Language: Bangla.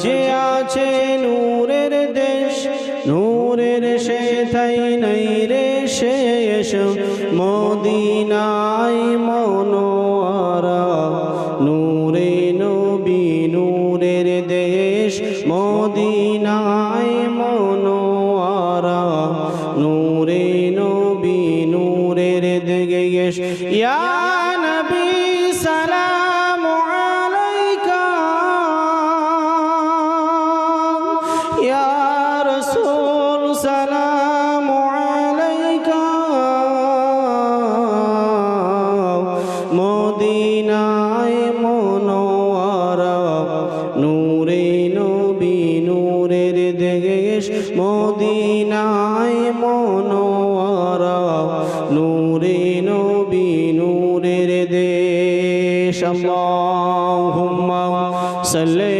যে আছে নূরের দেশ নূরের সেথাই নাই রে শেষ মদিনায় মনোয়ারা নূরে নবী নূরের দেশ মদিনায় মনোয়ারা নূরে নবী নূরের দেশ ইয়া নবী সালাম আলাইকা ইয়া রাসূল সালাম আলাইকা মদিনায় মনোয়ারা নূরে নবী নূরের দেশ মদিনায় মনোয়ারা নূরে নবী নূরের দেশ আল্লাহুম্মা সাল্লি